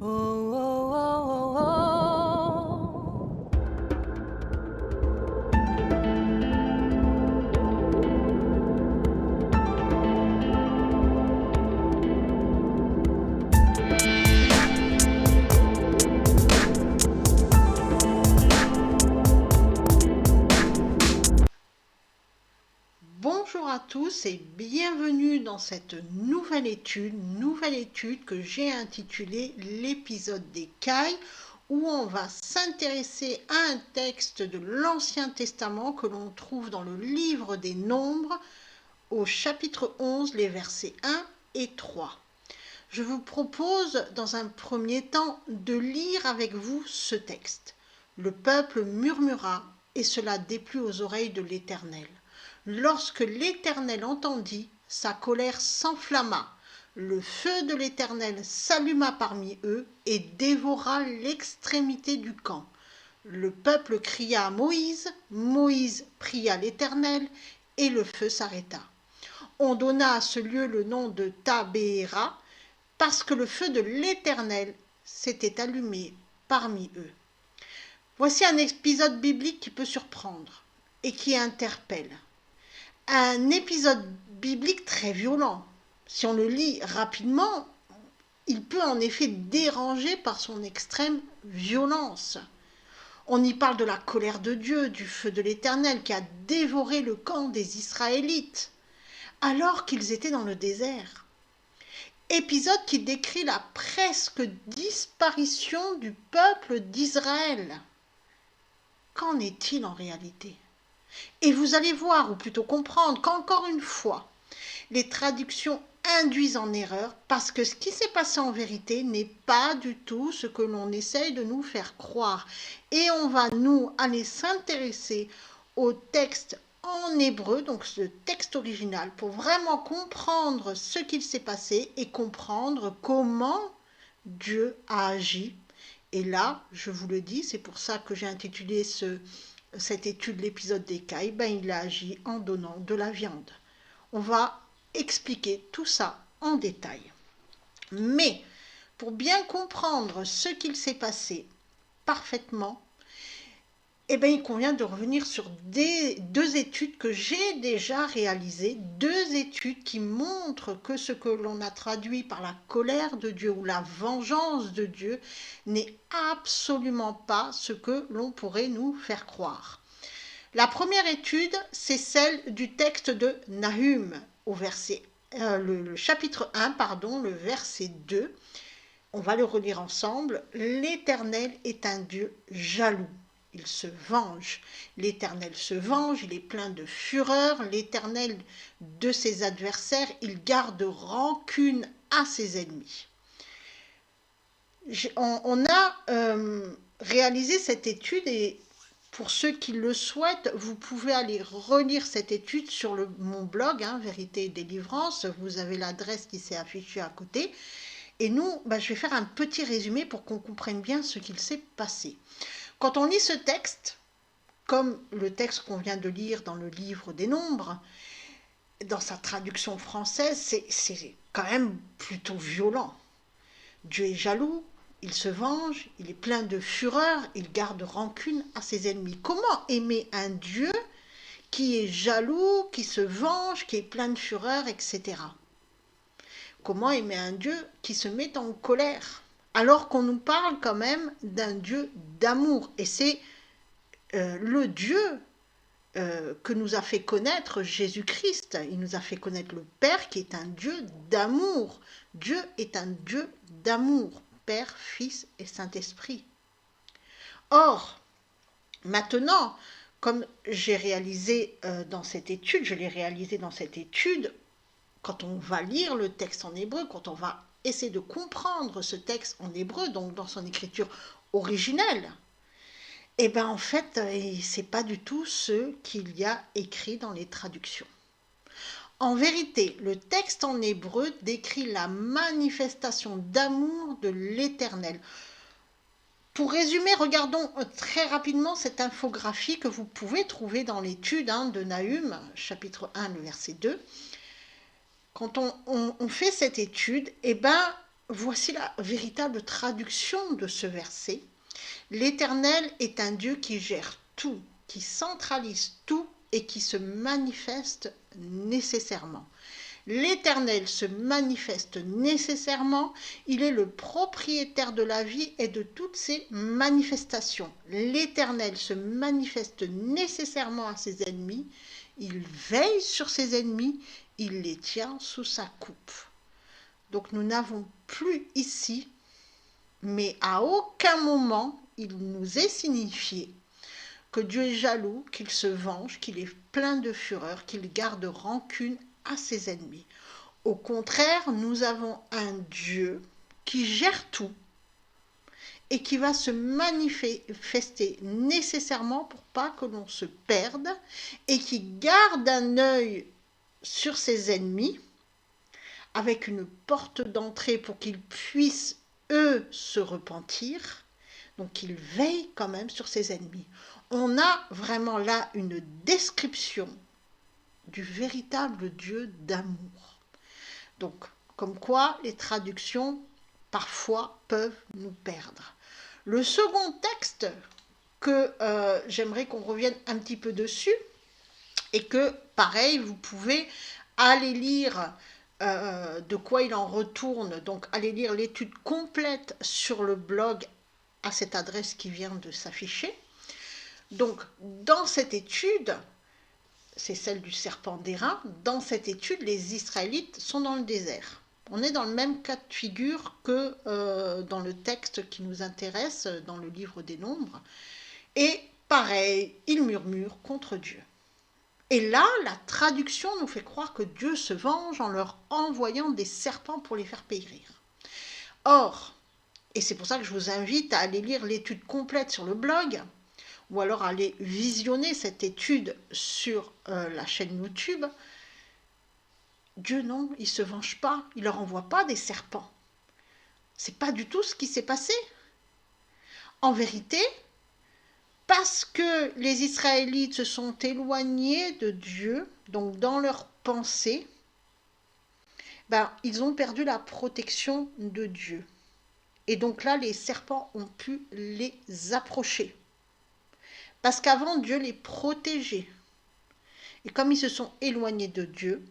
Oh, oh, oh, oh, oh. Bonjour à tous et bienvenue dans cette nouvelle étude que j'ai intitulée l'épisode d'Écailles, où on va s'intéresser à un texte de l'Ancien Testament que l'on trouve dans le livre des Nombres, au chapitre 11, les versets 1 et 3. Je vous propose dans un premier temps de lire avec vous ce texte. Le peuple murmura, et cela déplut aux oreilles de l'Éternel. Lorsque l'Éternel entendit, sa colère s'enflamma. Le feu de l'Éternel s'alluma parmi eux et dévora l'extrémité du camp. Le peuple cria à Moïse, Moïse pria l'Éternel, et le feu s'arrêta. On donna à ce lieu le nom de Tabéra, parce que le feu de l'Éternel s'était allumé parmi eux. Voici un épisode biblique qui peut surprendre et qui interpelle. Un épisode biblique très violent. Si on le lit rapidement, il peut en effet déranger par son extrême violence. On y parle de la colère de Dieu, du feu de l'Éternel qui a dévoré le camp des Israélites, alors qu'ils étaient dans le désert. Épisode qui décrit la presque disparition du peuple d'Israël. Qu'en est-il en réalité ? Et vous allez voir, ou plutôt comprendre, qu'encore une fois, les traductions induisent en erreur parce que ce qui s'est passé en vérité n'est pas du tout ce que l'on essaye de nous faire croire. Et on va nous aller s'intéresser au texte en hébreu, donc ce texte original, pour vraiment comprendre ce qu'il s'est passé et comprendre comment Dieu a agi. Et là, je vous le dis, c'est pour ça que j'ai intitulé cette étude l'épisode d'Écailles, il a agi en donnant de la viande. On va expliquer tout ça en détail. Mais pour bien comprendre ce qu'il s'est passé parfaitement, il convient de revenir sur deux études que j'ai déjà réalisées, deux études qui montrent que ce que l'on a traduit par la colère de Dieu ou la vengeance de Dieu n'est absolument pas ce que l'on pourrait nous faire croire. La première étude, c'est celle du texte de Nahum, le chapitre 1, le verset 2. On va le relire ensemble. L'Éternel est un Dieu jaloux. Il se venge. L'Éternel se venge, il est plein de fureur. L'Éternel de ses adversaires, il garde rancune à ses ennemis. On a réalisé cette étude et pour ceux qui le souhaitent, vous pouvez aller relire cette étude sur mon blog, Vérité et Délivrance. Vous avez l'adresse qui s'est affichée à côté. Et nous, je vais faire un petit résumé pour qu'on comprenne bien ce qu'il s'est passé. Quand on lit ce texte, comme le texte qu'on vient de lire dans le livre des Nombres, dans sa traduction française, c'est quand même plutôt violent. Dieu est jaloux, il se venge, il est plein de fureur, il garde rancune à ses ennemis. Comment aimer un Dieu qui est jaloux, qui se venge, qui est plein de fureur, etc. Comment aimer un Dieu qui se met en colère alors qu'on nous parle quand même d'un Dieu d'amour. Et c'est le Dieu que nous a fait connaître Jésus-Christ. Il nous a fait connaître le Père qui est un Dieu d'amour. Dieu est un Dieu d'amour, Père, Fils et Saint-Esprit. Or, maintenant, comme j'ai réalisé dans cette étude, je l'ai réalisé dans cette étude, quand on va lire le texte en hébreu, quand on va essayer de comprendre ce texte en hébreu, donc dans son écriture originelle, en fait, c'est pas du tout ce qu'il y a écrit dans les traductions. En vérité, le texte en hébreu décrit la manifestation d'amour de l'Éternel. Pour résumer, regardons très rapidement cette infographie que vous pouvez trouver dans l'étude de Nahum, chapitre 1, le verset 2. Quand on fait cette étude, voici la véritable traduction de ce verset. L'Éternel est un Dieu qui gère tout, qui centralise tout et qui se manifeste nécessairement. L'Éternel se manifeste nécessairement, il est le propriétaire de la vie et de toutes ses manifestations. L'Éternel se manifeste nécessairement à ses ennemis, il veille sur ses ennemis, il les tient sous sa coupe. Donc nous n'avons plus ici, mais à aucun moment il nous est signifié que Dieu est jaloux, qu'il se venge, qu'il est plein de fureur, qu'il garde rancune à ses ennemis. Au contraire, nous avons un Dieu qui gère tout et qui va se manifester nécessairement pour pas que l'on se perde et qui garde un œil sur ses ennemis avec une porte d'entrée pour qu'ils puissent, eux, se repentir. Donc il veille quand même sur ses ennemis. On a vraiment là une description du véritable Dieu d'amour. Donc, comme quoi les traductions, parfois, peuvent nous perdre. Le second texte que j'aimerais qu'on revienne un petit peu dessus, et que, pareil, vous pouvez aller lire de quoi il en retourne, donc aller lire l'étude complète sur le blog à cette adresse qui vient de s'afficher. Donc, dans cette étude, c'est celle du serpent d'airain, dans cette étude, les Israélites sont dans le désert. On est dans le même cas de figure que dans le texte qui nous intéresse, dans le livre des Nombres. Et pareil, ils murmurent contre Dieu. Et là, la traduction nous fait croire que Dieu se venge en leur envoyant des serpents pour les faire périr. Or, et c'est pour ça que je vous invite à aller lire l'étude complète sur le blog, ou alors aller visionner cette étude sur la chaîne YouTube, Dieu non, il ne se venge pas, il ne leur envoie pas des serpents. C'est pas du tout ce qui s'est passé. En vérité, parce que les Israélites se sont éloignés de Dieu, donc dans leurs pensées, ils ont perdu la protection de Dieu. Et donc là, les serpents ont pu les approcher. Parce qu'avant, Dieu les protégeait. Et comme ils se sont éloignés de Dieu,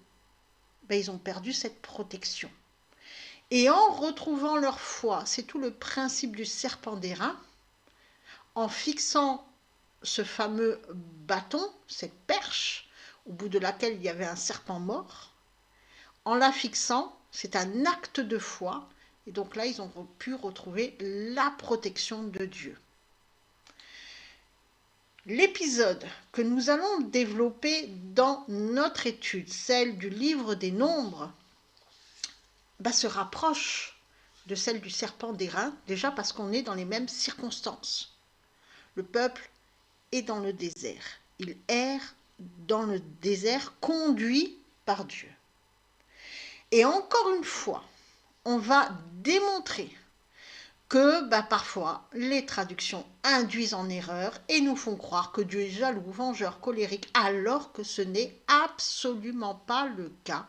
ils ont perdu cette protection. Et en retrouvant leur foi, c'est tout le principe du serpent d'airain, en fixant ce fameux bâton, cette perche, au bout de laquelle il y avait un serpent mort, en la fixant, c'est un acte de foi, et donc là, ils ont pu retrouver la protection de Dieu. L'épisode que nous allons développer dans notre étude, celle du livre des Nombres, se rapproche de celle du serpent d'airain, déjà parce qu'on est dans les mêmes circonstances. Le peuple est dans le désert. Il erre dans le désert, conduit par Dieu. Et encore une fois, on va démontrer que parfois les traductions induisent en erreur et nous font croire que Dieu est jaloux, vengeur, colérique, alors que ce n'est absolument pas le cas.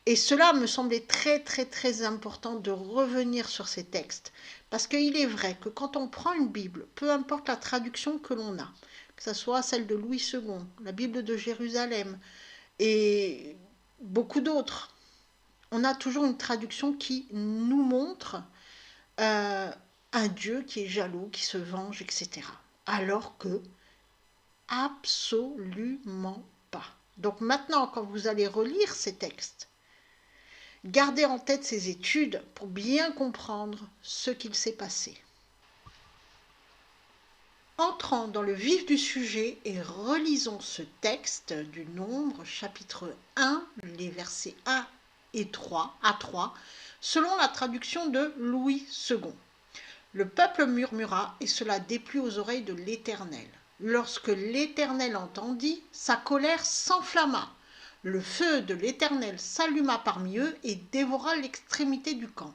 Et cela me semblait très très très important de revenir sur ces textes, parce qu'il est vrai que quand on prend une Bible, peu importe la traduction que l'on a, que ce soit celle de Louis II, la Bible de Jérusalem et beaucoup d'autres, on a toujours une traduction qui nous montre un Dieu qui est jaloux, qui se venge, etc. Alors que absolument pas. Donc maintenant, quand vous allez relire ces textes, gardez en tête ces études pour bien comprendre ce qu'il s'est passé. Entrons dans le vif du sujet et relisons ce texte du Nombre, chapitre 1, les versets 1 et 3, à 3, selon la traduction de Louis II. Le peuple murmura et cela déplut aux oreilles de l'Éternel. Lorsque l'Éternel entendit, sa colère s'enflamma. Le feu de l'Éternel s'alluma parmi eux et dévora l'extrémité du camp.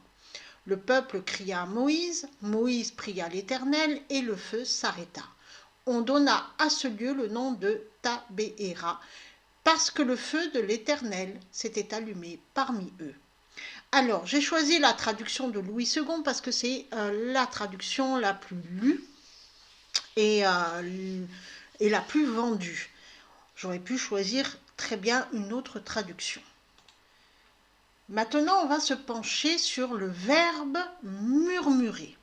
Le peuple cria à Moïse, Moïse pria l'Éternel et le feu s'arrêta. On donna à ce lieu le nom de Tabéhéra, parce que le feu de l'Éternel s'était allumé parmi eux. Alors, j'ai choisi la traduction de Louis II parce que c'est la traduction la plus lue et la plus vendue. J'aurais pu choisir très bien une autre traduction. Maintenant, on va se pencher sur le verbe murmurer.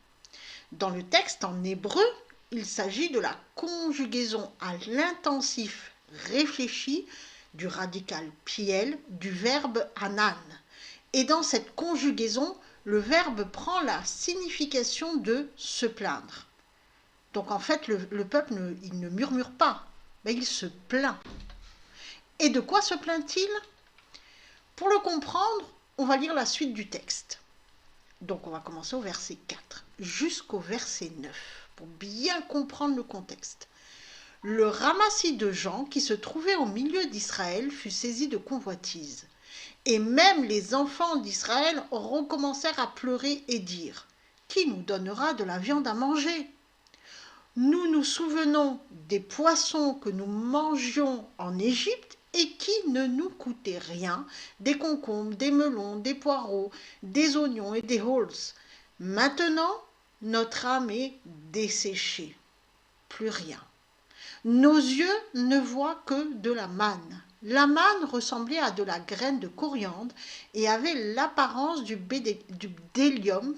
Dans le texte en hébreu, il s'agit de la conjugaison à l'intensif réfléchi du radical piel du verbe anan. Et dans cette conjugaison, le verbe prend la signification de se plaindre. Donc en fait, le peuple il ne murmure pas, mais il se plaint. Et de quoi se plaint-il? Pour le comprendre, on va lire la suite du texte. Donc on va commencer au verset 4 jusqu'au verset 9 pour bien comprendre le contexte. Le ramassis de gens qui se trouvaient au milieu d'Israël fut saisi de convoitise. Et même les enfants d'Israël recommencèrent à pleurer et dire : Qui nous donnera de la viande à manger ? Nous nous souvenons des poissons que nous mangions en Égypte et qui ne nous coûtaient rien, des concombres, des melons, des poireaux, des oignons et des hols. Maintenant, notre âme est desséchée. Plus rien. Nos yeux ne voient que de la manne. La manne ressemblait à de la graine de coriandre et avait l'apparence du bdellium.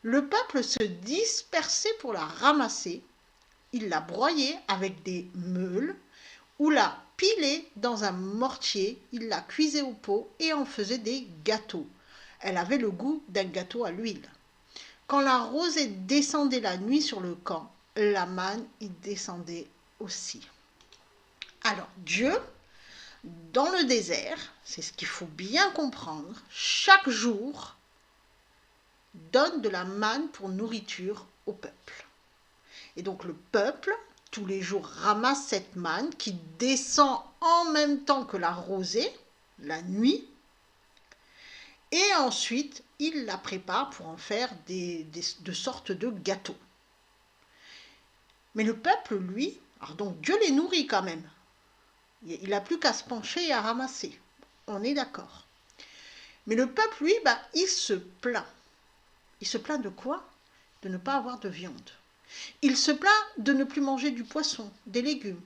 Le peuple se dispersait pour la ramasser. Il la broyait avec des meules ou la pilait dans un mortier. Il la cuisait au pot et en faisait des gâteaux. Elle avait le goût d'un gâteau à l'huile. Quand la rosée descendait la nuit sur le camp, la manne y descendait aussi. Alors Dieu, dans le désert, c'est ce qu'il faut bien comprendre, chaque jour donne de la manne pour nourriture au peuple. Et donc le peuple, tous les jours, ramasse cette manne qui descend en même temps que la rosée, la nuit, et ensuite il la prépare pour en faire de sortes de gâteaux. Mais le peuple, lui, alors donc Dieu les nourrit quand même. Il n'a plus qu'à se pencher et à ramasser. On est d'accord. Mais le peuple, lui, il se plaint. Il se plaint de quoi? De ne pas avoir de viande. Il se plaint de ne plus manger du poisson, des légumes.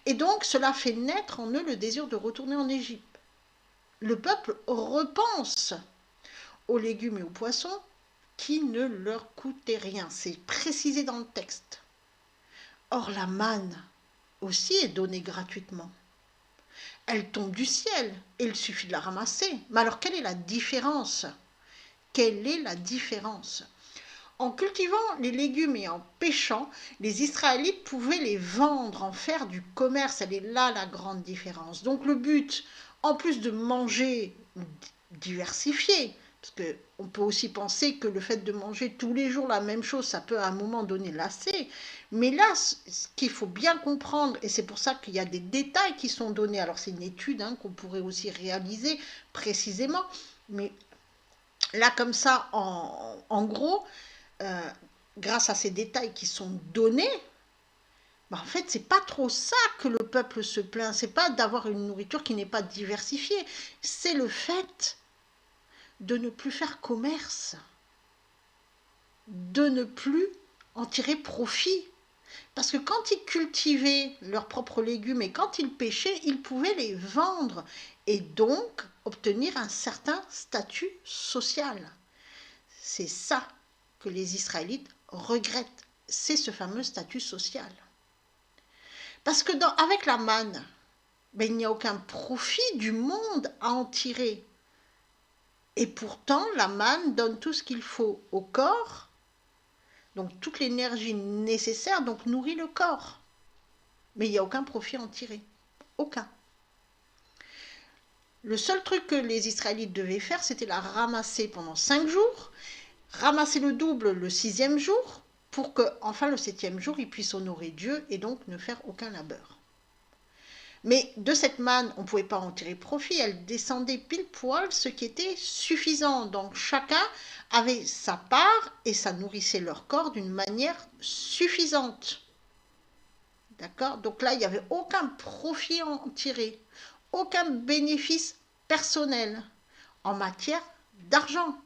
Et donc, cela fait naître en eux le désir de retourner en Égypte. Le peuple repense aux légumes et aux poissons qui ne leur coûtaient rien. C'est précisé dans le texte. Or, la manne aussi est donnée gratuitement. Elle tombe du ciel et il suffit de la ramasser. Mais alors, quelle est la différence? Quelle est la différence? En cultivant les légumes et en pêchant, les Israélites pouvaient les vendre, en faire du commerce. Elle est là la grande différence. Donc le but, en plus de manger diversifié, parce qu'on peut aussi penser que le fait de manger tous les jours la même chose, ça peut à un moment donné lasser. Mais là, ce qu'il faut bien comprendre, et c'est pour ça qu'il y a des détails qui sont donnés, alors c'est une étude qu'on pourrait aussi réaliser précisément, mais là comme ça, en gros, grâce à ces détails qui sont donnés, en fait, c'est pas trop ça que le peuple se plaint. C'est pas d'avoir une nourriture qui n'est pas diversifiée. C'est le fait de ne plus faire commerce, de ne plus en tirer profit. Parce que quand ils cultivaient leurs propres légumes et quand ils pêchaient, ils pouvaient les vendre et donc obtenir un certain statut social. C'est ça que les Israélites regrettent, c'est ce fameux statut social. Parce que avec la manne, il n'y a aucun profit du monde à en tirer. Et pourtant, la manne donne tout ce qu'il faut au corps, donc toute l'énergie nécessaire, donc nourrit le corps. Mais il n'y a aucun profit à en tirer. Aucun. Le seul truc que les Israélites devaient faire, c'était la ramasser pendant 5 jours, ramasser le double le 6e jour, pour qu'enfin le 7e jour, ils puissent honorer Dieu et donc ne faire aucun labeur. Mais de cette manne, on ne pouvait pas en tirer profit, elle descendait pile poil, ce qui était suffisant. Donc chacun avait sa part et ça nourrissait leur corps d'une manière suffisante. D'accord? Donc là, il n'y avait aucun profit à en tirer, aucun bénéfice personnelle, en matière d'argent.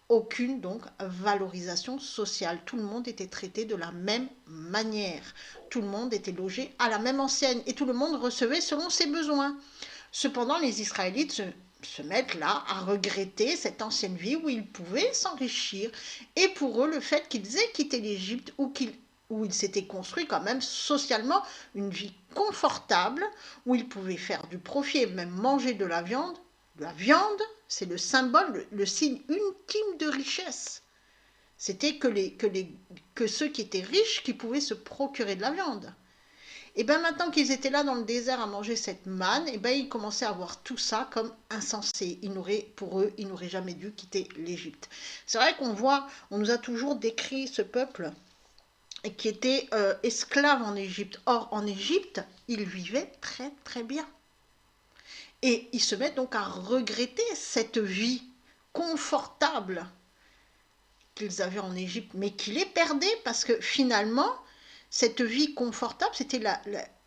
Aucune donc valorisation sociale. Tout le monde était traité de la même manière. Tout le monde était logé à la même enseigne et tout le monde recevait selon ses besoins. Cependant, les Israélites se mettent là à regretter cette ancienne vie où ils pouvaient s'enrichir. Et pour eux, le fait qu'ils aient quitté l'Égypte où ils s'étaient construits quand même socialement une vie confortable, où ils pouvaient faire du profit et même manger de la viande, c'est le symbole, le signe ultime de richesse. C'était que ceux qui étaient riches qui pouvaient se procurer de la viande. Et bien maintenant qu'ils étaient là dans le désert à manger cette manne, et bien ils commençaient à voir tout ça comme insensé. Pour eux, ils n'auraient jamais dû quitter l'Égypte. C'est vrai on nous a toujours décrit ce peuple qui était esclave en Égypte. Or, en Égypte, ils vivaient très très bien. Et ils se mettent donc à regretter cette vie confortable qu'ils avaient en Égypte, mais qu'ils les perdaient parce que finalement, cette vie confortable,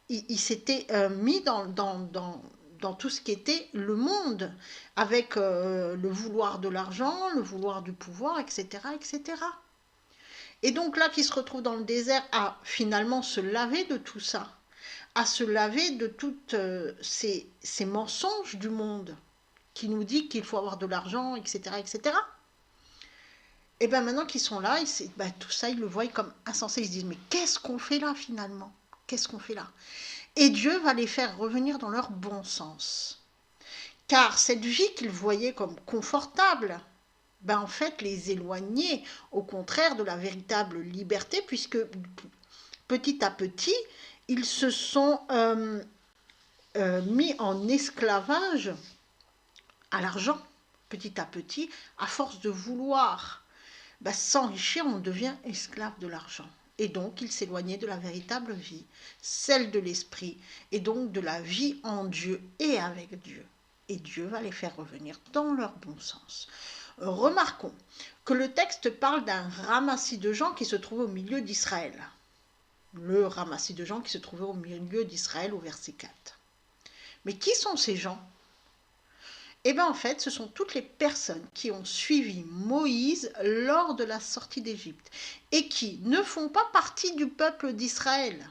ils s'étaient mis dans tout ce qui était le monde, avec le vouloir de l'argent, le vouloir du pouvoir, etc., etc. Et donc là, qu'ils se retrouvent dans le désert à finalement se laver de tout ça, à se laver de tous ces mensonges du monde qui nous dit qu'il faut avoir de l'argent, etc., etc. Et bien maintenant qu'ils sont là, tout ça, ils le voient comme insensé. Ils se disent, mais qu'est-ce qu'on fait là finalement? Qu'est-ce qu'on fait là? Et Dieu va les faire revenir dans leur bon sens. Car cette vie qu'ils voyaient comme confortable, en fait, les éloignait au contraire de la véritable liberté, puisque petit à petit, ils se sont mis en esclavage à l'argent. Petit à petit, à force de vouloir s'enrichir, on devient esclave de l'argent. Et donc, ils s'éloignaient de la véritable vie, celle de l'esprit, et donc de la vie en Dieu et avec Dieu. Et Dieu va les faire revenir dans leur bon sens. Remarquons que le texte parle d'un ramassis de gens qui se trouvait au milieu d'Israël. Le ramassis de gens qui se trouvait au milieu d'Israël au verset 4. Mais qui sont ces gens? Eh bien en fait, ce sont toutes les personnes qui ont suivi Moïse lors de la sortie d'Égypte et qui ne font pas partie du peuple d'Israël.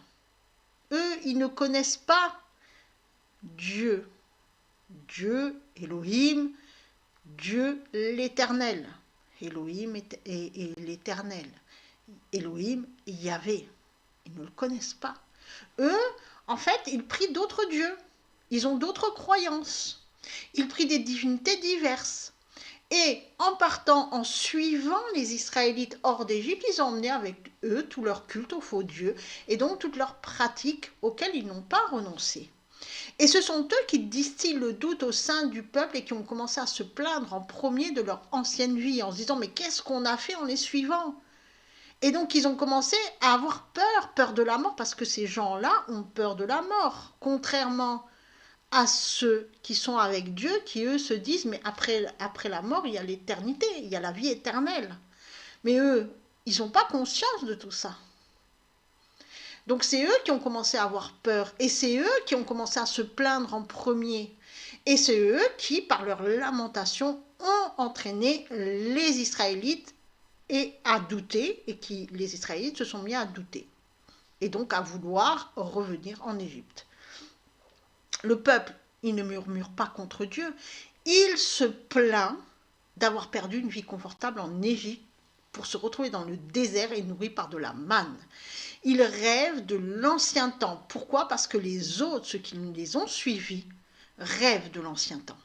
Eux, ils ne connaissent pas Dieu. Dieu, Elohim, Dieu l'Éternel. Elohim et l'Éternel. Elohim, Yahvé. Ils ne le connaissent pas. Eux, en fait, ils prient d'autres dieux. Ils ont d'autres croyances. Ils prient des divinités diverses. Et en partant, en suivant les Israélites hors d'Égypte, ils ont emmené avec eux tout leur culte aux faux dieux et donc toutes leurs pratiques auxquelles ils n'ont pas renoncé. Et ce sont eux qui distillent le doute au sein du peuple et qui ont commencé à se plaindre en premier de leur ancienne vie en se disant « mais qu'est-ce qu'on a fait en les suivant ?» Et donc ils ont commencé à avoir peur de la mort, parce que ces gens-là ont peur de la mort, contrairement à ceux qui sont avec Dieu, qui eux se disent, mais après la mort, il y a l'éternité, il y a la vie éternelle. Mais eux, ils n'ont pas conscience de tout ça. Donc c'est eux qui ont commencé à avoir peur, et c'est eux qui ont commencé à se plaindre en premier. Et c'est eux qui, par leur lamentation, ont entraîné les Israélites et à douter, et les Israélites se sont mis à douter, et donc à vouloir revenir en Égypte. Le peuple, il ne murmure pas contre Dieu, il se plaint d'avoir perdu une vie confortable en Égypte pour se retrouver dans le désert et nourri par de la manne. Il rêve de l'ancien temps. Pourquoi? Parce que les autres, ceux qui les ont suivis, rêvent de l'ancien temps.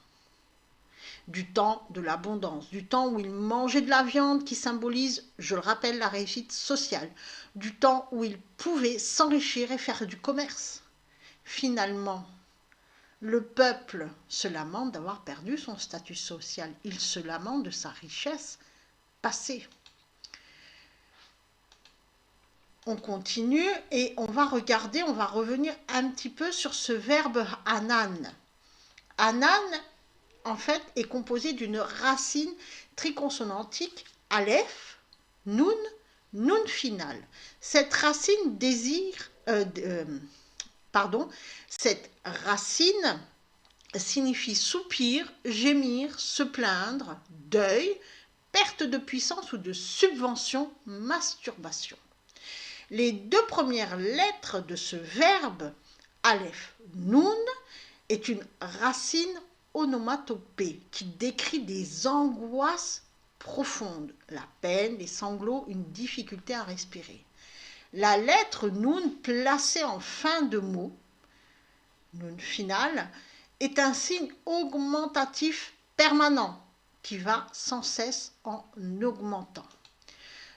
Du temps de l'abondance, du temps où ils mangeaient de la viande qui symbolise, je le rappelle, la réussite sociale, du temps où ils pouvaient s'enrichir et faire du commerce. Finalement, le peuple se lamente d'avoir perdu son statut social. Il se lamente de sa richesse passée. On continue et on va revenir un petit peu sur ce verbe anan. Anan, en fait, est composé d'une racine triconsonantique aleph, nun, nun final. Cette racine cette racine signifie soupir, gémir, se plaindre, deuil, perte de puissance ou de subvention, masturbation. Les deux premières lettres de ce verbe, Aleph Noun, est une racine onomatopée qui décrit des angoisses profondes, la peine, les sanglots, une difficulté à respirer. La lettre Noun placée en fin de mot, Noun final, est un signe augmentatif permanent qui va sans cesse en augmentant.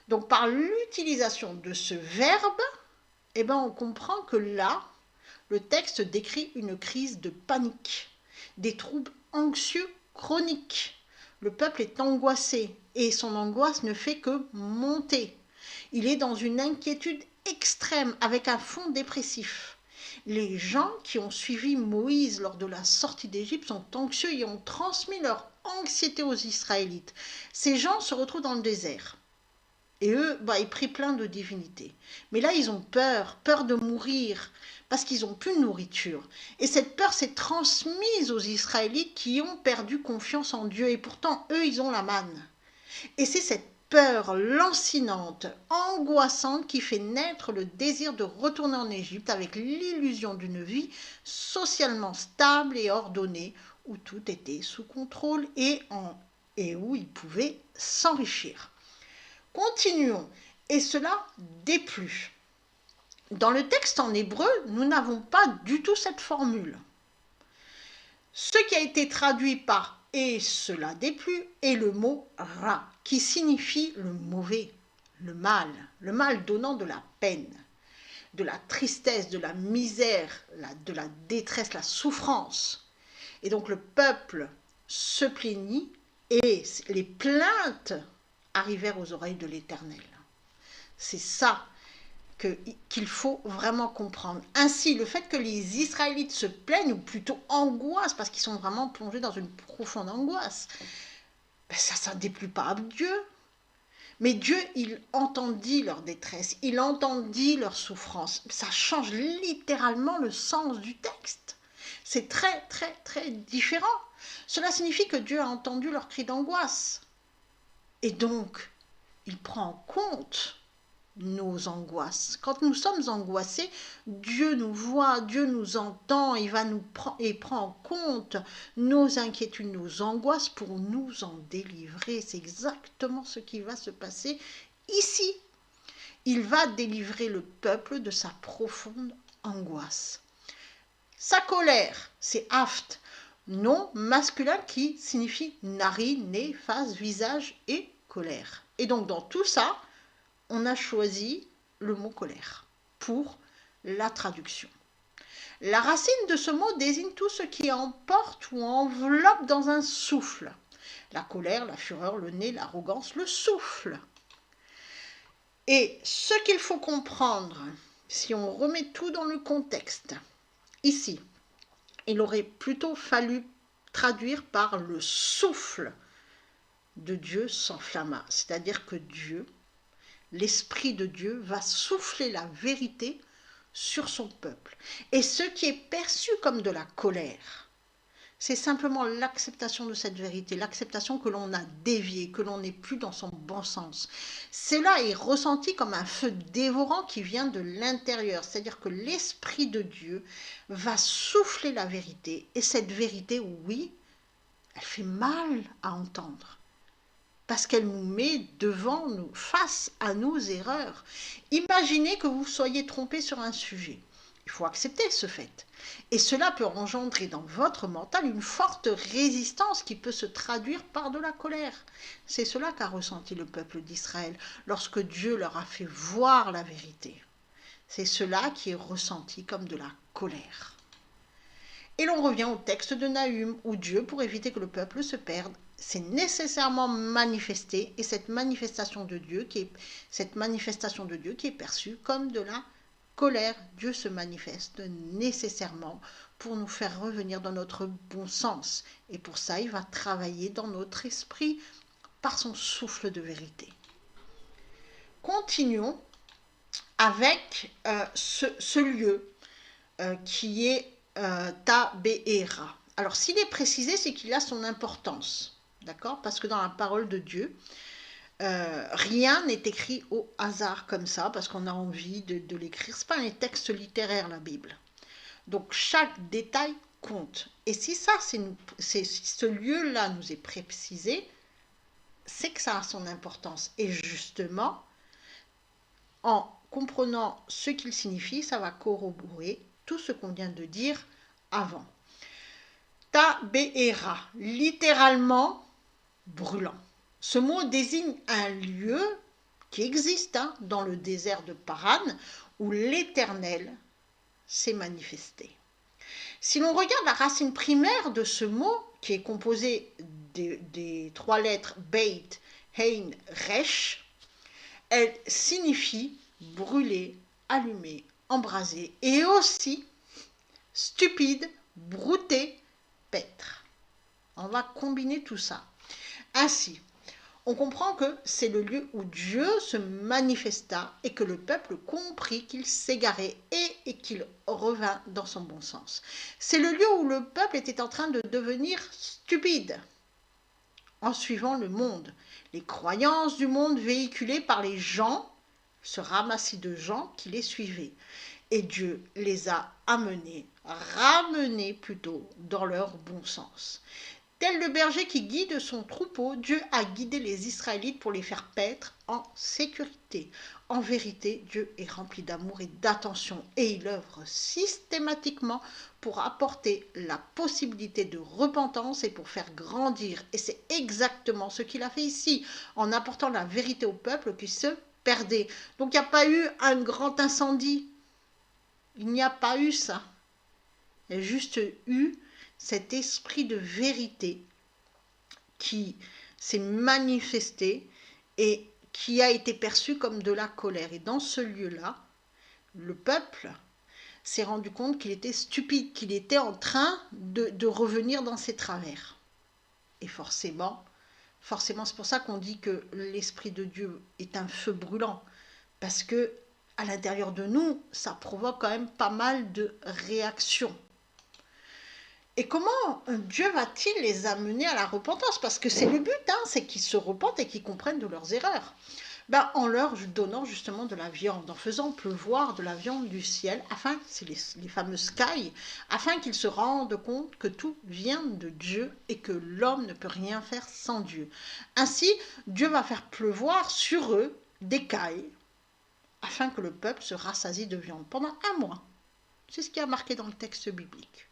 Donc par l'utilisation de ce verbe, on comprend que là, le texte décrit une crise de panique, des troubles anxieux chroniques. Le peuple est angoissé et son angoisse ne fait que monter. Il est dans une inquiétude extrême avec un fond dépressif. Les gens qui ont suivi Moïse lors de la sortie d'Égypte sont anxieux et ont transmis leur anxiété aux Israélites. Ces gens se retrouvent dans le désert. Et eux, ils prient plein de divinités. Mais là, ils ont peur de mourir, parce qu'ils n'ont plus de nourriture. Et cette peur s'est transmise aux Israélites qui ont perdu confiance en Dieu. Et pourtant, eux, ils ont la manne. Et c'est cette peur lancinante, angoissante, qui fait naître le désir de retourner en Égypte avec l'illusion d'une vie socialement stable et ordonnée, où tout était sous contrôle et où ils pouvaient s'enrichir. Continuons, et cela déplut. Dans le texte en hébreu, nous n'avons pas du tout cette formule. Ce qui a été traduit par « et cela déplut » est le mot « ra » qui signifie le mauvais, le mal donnant de la peine, de la tristesse, de la misère, de la détresse, la souffrance. Et donc le peuple se plaignit et les plaintes arrivèrent aux oreilles de l'Éternel. C'est ça qu'il faut vraiment comprendre. Ainsi, le fait que les Israélites se plaignent, ou plutôt angoissent, parce qu'ils sont vraiment plongés dans une profonde angoisse, ça ne déplut pas à Dieu. Mais Dieu, il entendit leur détresse, il entendit leur souffrance. Ça change littéralement le sens du texte. C'est très, très, très différent. Cela signifie que Dieu a entendu leurs cris d'angoisse. Et donc, il prend en compte nos angoisses. Quand nous sommes angoissés, Dieu nous voit, Dieu nous entend, il prend en compte nos inquiétudes, nos angoisses pour nous en délivrer. C'est exactement ce qui va se passer ici. Il va délivrer le peuple de sa profonde angoisse. Sa colère, c'est aft, nom masculin qui signifie narine, nez, face, visage et colère. Et donc dans tout ça, on a choisi le mot colère pour la traduction. La racine de ce mot désigne tout ce qui emporte ou enveloppe dans un souffle. La colère, la fureur, le nez, l'arrogance, le souffle. Et ce qu'il faut comprendre, si on remet tout dans le contexte, ici, il aurait plutôt fallu traduire par le souffle de Dieu s'enflamma. C'est-à-dire que Dieu, l'Esprit de Dieu, va souffler la vérité sur son peuple. Et ce qui est perçu comme de la colère, c'est simplement l'acceptation de cette vérité, l'acceptation que l'on a dévié, que l'on n'est plus dans son bon sens. Cela est ressenti comme un feu dévorant qui vient de l'intérieur, c'est-à-dire que l'Esprit de Dieu va souffler la vérité. Et cette vérité, oui, elle fait mal à entendre, parce qu'elle nous met devant nous, face à nos erreurs. Imaginez que vous soyez trompé sur un sujet. Il faut accepter ce fait. Et cela peut engendrer dans votre mental une forte résistance qui peut se traduire par de la colère. C'est cela qu'a ressenti le peuple d'Israël lorsque Dieu leur a fait voir la vérité. C'est cela qui est ressenti comme de la colère. Et l'on revient au texte de Nahum, où Dieu, pour éviter que le peuple se perde, s'est nécessairement manifesté, et cette manifestation de Dieu qui est perçue comme de la colère. Dieu se manifeste nécessairement pour nous faire revenir dans notre bon sens. Et pour ça, il va travailler dans notre esprit par son souffle de vérité. Continuons avec ce lieu qui est Tabéhéra. Alors s'il est précisé, c'est qu'il a son importance, d'accord? Parce que dans la parole de Dieu, rien n'est écrit au hasard comme ça, parce qu'on a envie de l'écrire. Ce n'est pas un texte littéraire, la Bible. Donc chaque détail compte. Et si ça, si ce lieu-là nous est précisé, c'est que ça a son importance. Et justement, en comprenant ce qu'il signifie, ça va corroborer tout ce qu'on vient de dire avant. Tabeera, littéralement brûlant. Ce mot désigne un lieu qui existe dans le désert de Paran, où l'Éternel s'est manifesté. Si l'on regarde la racine primaire de ce mot, qui est composé des trois lettres Beit, Hein, Resh, elle signifie brûler, allumer, embraser, et aussi stupide, brouter, paître. On va combiner tout ça. Ainsi, on comprend que c'est le lieu où Dieu se manifesta et que le peuple comprit qu'il s'égarait et qu'il revint dans son bon sens. C'est le lieu où le peuple était en train de devenir stupide en suivant le monde, les croyances du monde véhiculées par les gens, ce ramassis de gens qui les suivaient. Et Dieu les a ramenés plutôt dans leur bon sens. Tel le berger qui guide son troupeau, Dieu a guidé les Israélites pour les faire paître en sécurité. En vérité, Dieu est rempli d'amour et d'attention et il œuvre systématiquement pour apporter la possibilité de repentance et pour faire grandir. Et c'est exactement ce qu'il a fait ici, en apportant la vérité au peuple qui se perdait. Donc il n'y a pas eu un grand incendie. Il n'y a pas eu ça. Il y a juste eu cet esprit de vérité qui s'est manifesté et qui a été perçu comme de la colère. Et dans ce lieu-là, le peuple s'est rendu compte qu'il était stupide, qu'il était en train de revenir dans ses travers. Et forcément, c'est pour ça qu'on dit que l'Esprit de Dieu est un feu brûlant, parce que à l'intérieur de nous, ça provoque quand même pas mal de réactions. Et comment Dieu va-t-il les amener à la repentance? Parce que c'est le but, c'est qu'ils se repentent et qu'ils comprennent de leurs erreurs. En leur donnant justement de la viande, en faisant pleuvoir de la viande du ciel, c'est les fameuses cailles, afin qu'ils se rendent compte que tout vient de Dieu et que l'homme ne peut rien faire sans Dieu. Ainsi, Dieu va faire pleuvoir sur eux des cailles, afin que le peuple se rassasie de viande pendant 1 mois. C'est ce qui est marqué dans le texte biblique.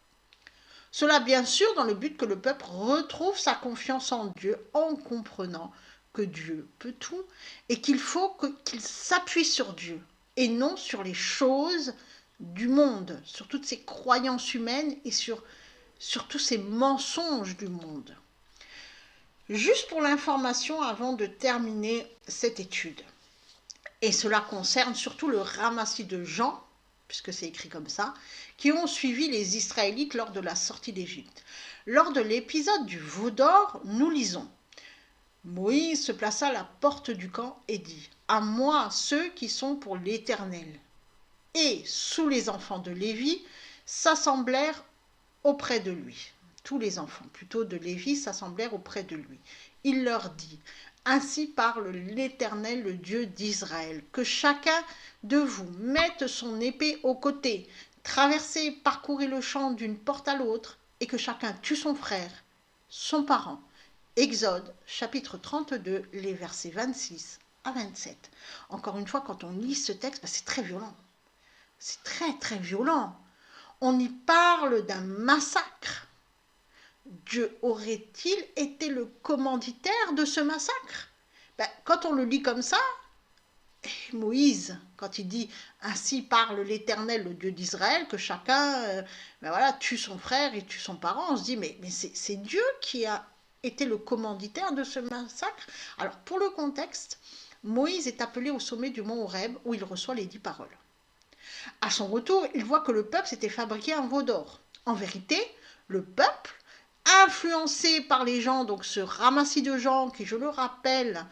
Cela bien sûr dans le but que le peuple retrouve sa confiance en Dieu en comprenant que Dieu peut tout et qu'il faut qu'il s'appuie sur Dieu et non sur les choses du monde, sur toutes ces croyances humaines et sur tous ces mensonges du monde. Juste pour l'information avant de terminer cette étude, et cela concerne surtout le ramassis de gens, puisque c'est écrit comme ça, qui ont suivi les Israélites lors de la sortie d'Égypte. Lors de l'épisode du veau d'or, nous lisons « Moïse se plaça à la porte du camp et dit « À moi ceux qui sont pour l'Éternel ». Et sous les enfants de Lévi s'assemblèrent auprès de lui. Tous les enfants plutôt de Lévi s'assemblèrent auprès de lui. Il leur dit « Ainsi parle l'Éternel, le Dieu d'Israël, que chacun de vous mette son épée au côté, traversez et parcourez le champ d'une porte à l'autre, et que chacun tue son frère, son parent. » Exode, chapitre 32, les versets 26 à 27. Encore une fois, quand on lit ce texte, c'est très violent. C'est très, très violent. On y parle d'un massacre. Dieu aurait-il été le commanditaire de ce massacre? Quand on le lit comme ça, Moïse, quand il dit « Ainsi parle l'Éternel, le Dieu d'Israël, que chacun tue son frère et tue son parent », on se dit « Mais c'est Dieu qui a été le commanditaire de ce massacre ». Alors pour le contexte, Moïse est appelé au sommet du mont Horeb où il reçoit les 10 paroles. À son retour, il voit que le peuple s'était fabriqué un veau d'or. En vérité, le peuple, influencé par les gens, donc ce ramassis de gens qui, je le rappelle,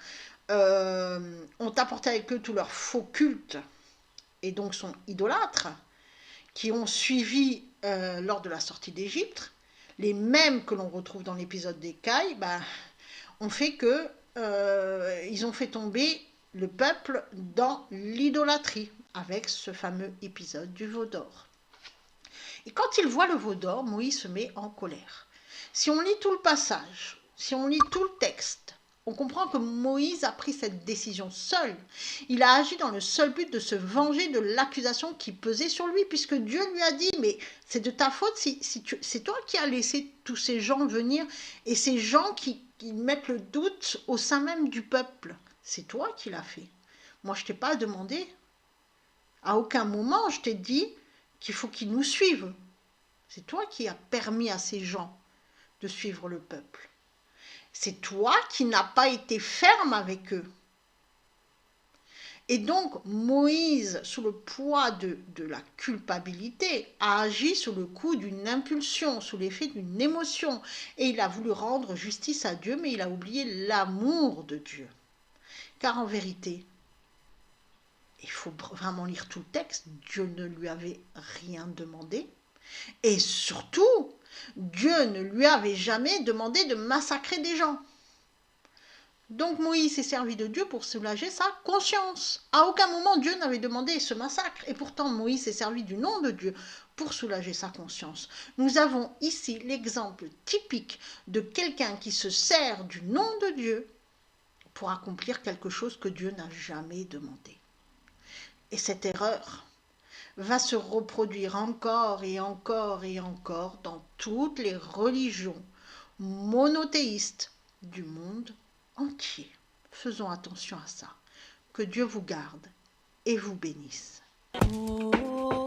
ont apporté avec eux tous leurs faux cultes et donc sont idolâtres, qui ont suivi lors de la sortie d'Égypte, les mêmes que l'on retrouve dans l'épisode d'Écaille, ont fait que ils ont fait tomber le peuple dans l'idolâtrie avec ce fameux épisode du veau d'or. Et quand il voit le veau d'or, Moïse se met en colère. Si on lit tout le passage, si on lit tout le texte, on comprend que Moïse a pris cette décision seul. Il a agi dans le seul but de se venger de l'accusation qui pesait sur lui, puisque Dieu lui a dit, mais c'est de ta faute, c'est toi qui as laissé tous ces gens venir, et ces gens qui mettent le doute au sein même du peuple. C'est toi qui l'as fait. Moi, je ne t'ai pas demandé. À aucun moment, je t'ai dit qu'il faut qu'ils nous suivent. C'est toi qui as permis à ces gens de suivre le peuple. C'est toi qui n'as pas été ferme avec eux. Et donc, Moïse, sous le poids de la culpabilité, a agi sous le coup d'une impulsion, sous l'effet d'une émotion. Et il a voulu rendre justice à Dieu, mais il a oublié l'amour de Dieu. Car en vérité, il faut vraiment lire tout le texte, Dieu ne lui avait rien demandé. Et surtout, Dieu ne lui avait jamais demandé de massacrer des gens. Donc Moïse s'est servi de Dieu pour soulager sa conscience. À aucun moment Dieu n'avait demandé ce massacre. Et pourtant Moïse s'est servi du nom de Dieu pour soulager sa conscience. Nous avons ici l'exemple typique de quelqu'un qui se sert du nom de Dieu pour accomplir quelque chose que Dieu n'a jamais demandé. Et cette erreur va se reproduire encore et encore et encore dans toutes les religions monothéistes du monde entier. Faisons attention à ça. Que Dieu vous garde et vous bénisse. Oh.